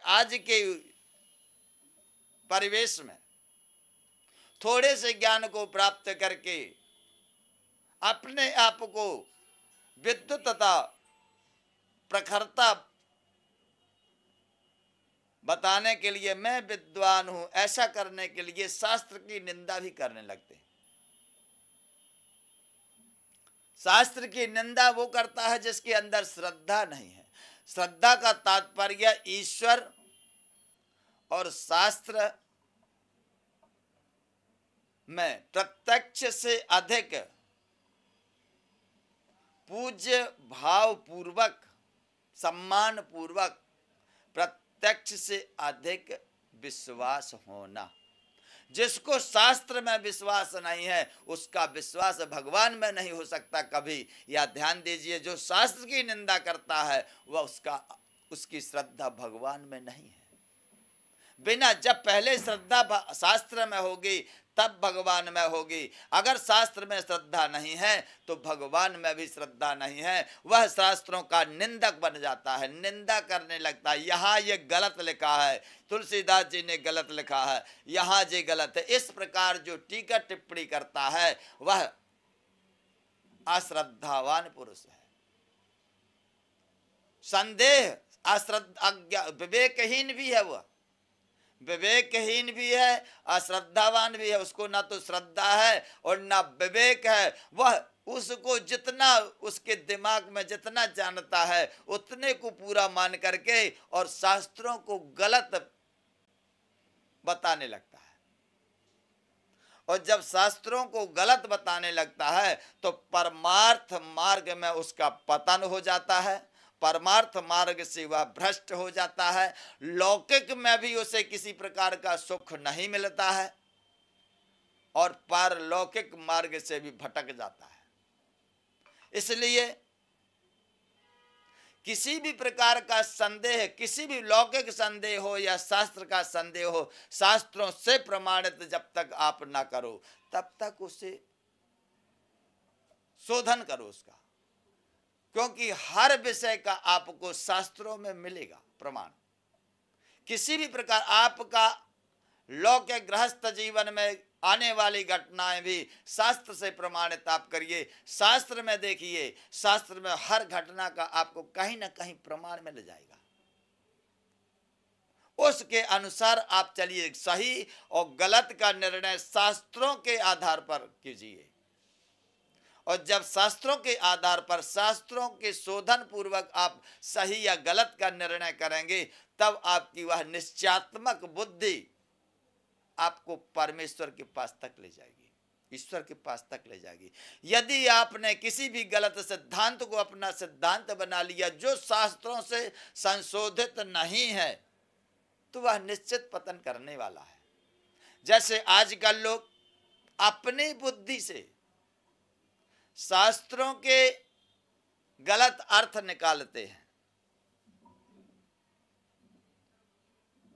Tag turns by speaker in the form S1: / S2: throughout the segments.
S1: आज के परिवेश में थोड़े से ज्ञान को प्राप्त करके अपने आप को विद्वत्ता प्रखरता बताने के लिए मैं विद्वान हूं ऐसा करने के लिए शास्त्र की निंदा भी करने लगते हैं। शास्त्र की निंदा वो करता है जिसके अंदर श्रद्धा नहीं है। श्रद्धा का तात्पर्य ईश्वर और शास्त्र में प्रत्यक्ष से अधिक पूज्य भाव पूर्वक सम्मान पूर्वक प्रत्यक्ष से अधिक विश्वास होना। जिसको शास्त्र में विश्वास नहीं है उसका विश्वास भगवान में नहीं हो सकता कभी। या ध्यान दीजिए, जो शास्त्र की निंदा करता है वह उसकी श्रद्धा भगवान में नहीं है। बिना जब पहले श्रद्धा शास्त्र में होगी तब भगवान में होगी। अगर शास्त्र में श्रद्धा नहीं है तो भगवान में भी श्रद्धा नहीं है। वह शास्त्रों का निंदक बन जाता है, निंदा करने लगता है। यहाँ ये गलत लिखा है, तुलसीदास जी ने गलत लिखा है, यहाँ ये गलत है। इस प्रकार जो टीका टिप्पणी करता है वह अश्रद्धावान पुरुष है। संदेह अश्रद्धा विवेकहीन भी है, वह विवेकहीन भी है, अश्रद्धावान भी है। उसको ना तो श्रद्धा है और ना विवेक है। वह उसको जितना उसके दिमाग में जितना जानता है उतने को पूरा मान करके और शास्त्रों को गलत बताने लगता है। और जब शास्त्रों को गलत बताने लगता है तो परमार्थ मार्ग में उसका पतन हो जाता है। परमार्थ मार्ग से वह भ्रष्ट हो जाता है। लौकिक में भी उसे किसी प्रकार का सुख नहीं मिलता है और पारलौकिक मार्ग से भी भटक जाता है। इसलिए किसी भी प्रकार का संदेह, किसी भी लौकिक संदेह हो या शास्त्र का संदेह हो, शास्त्रों से प्रमाणित जब तक आप ना करो तब तक उसे शोधन करो उसका। क्योंकि हर विषय का आपको शास्त्रों में मिलेगा प्रमाण। किसी भी प्रकार आपका लौकिक गृहस्थ जीवन में आने वाली घटनाएं भी शास्त्र से प्रमाणित आप करिए। शास्त्र में देखिए, शास्त्र में हर घटना का आपको कहीं ना कहीं प्रमाण मिल जाएगा। उसके अनुसार आप चलिए। सही और गलत का निर्णय शास्त्रों के आधार पर कीजिए। और जब शास्त्रों के आधार पर, शास्त्रों के शोधन पूर्वक आप सही या गलत का निर्णय करेंगे तब आपकी वह निश्चयात्मक बुद्धि आपको परमेश्वर के पास तक ले जाएगी, ईश्वर के पास तक ले जाएगी। यदि आपने किसी भी गलत सिद्धांत को अपना सिद्धांत बना लिया जो शास्त्रों से संशोधित नहीं है तो वह निश्चित पतन करने वाला है। जैसे आजकल लोग अपनी बुद्धि से शास्त्रों के गलत अर्थ निकालते हैं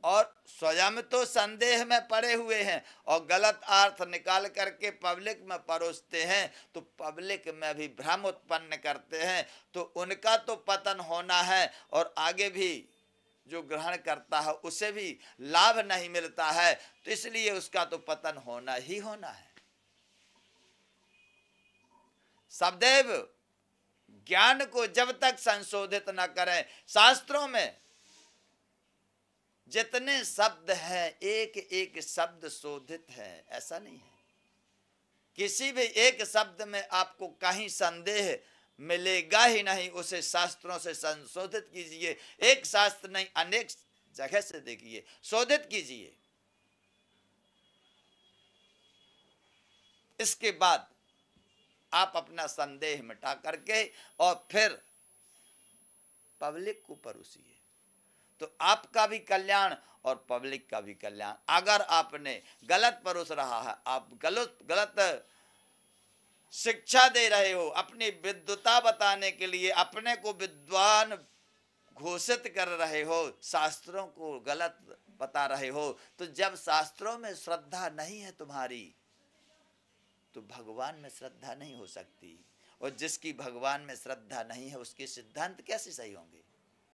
S1: और स्वयं तो संदेह में पड़े हुए हैं और गलत अर्थ निकाल करके पब्लिक में परोसते हैं, तो पब्लिक में भी भ्रम उत्पन्न करते हैं। तो उनका तो पतन होना है और आगे भी जो ग्रहण करता है उसे भी लाभ नहीं मिलता है, तो इसलिए उसका तो पतन होना ही होना है। सदैव ज्ञान को जब तक संशोधित न करें, शास्त्रों में जितने शब्द हैं एक एक शब्द शोधित है, ऐसा नहीं है। किसी भी एक शब्द में आपको कहीं संदेह मिलेगा ही नहीं। उसे शास्त्रों से संशोधित कीजिए। एक शास्त्र नहीं, अनेक जगह से देखिए, शोधित कीजिए। इसके बाद आप अपना संदेह मिटा करके और फिर पब्लिक को परोसिए, तो आपका भी कल्याण और पब्लिक का भी कल्याण। अगर आपने गलत परोस रहा है, आप गलत शिक्षा दे रहे हो, अपनी विद्वता बताने के लिए अपने को विद्वान घोषित कर रहे हो, शास्त्रों को गलत बता रहे हो, तो जब शास्त्रों में श्रद्धा नहीं है तुम्हारी तो भगवान में श्रद्धा नहीं हो सकती। और जिसकी भगवान में श्रद्धा नहीं है उसके सिद्धांत कैसे सही होंगे?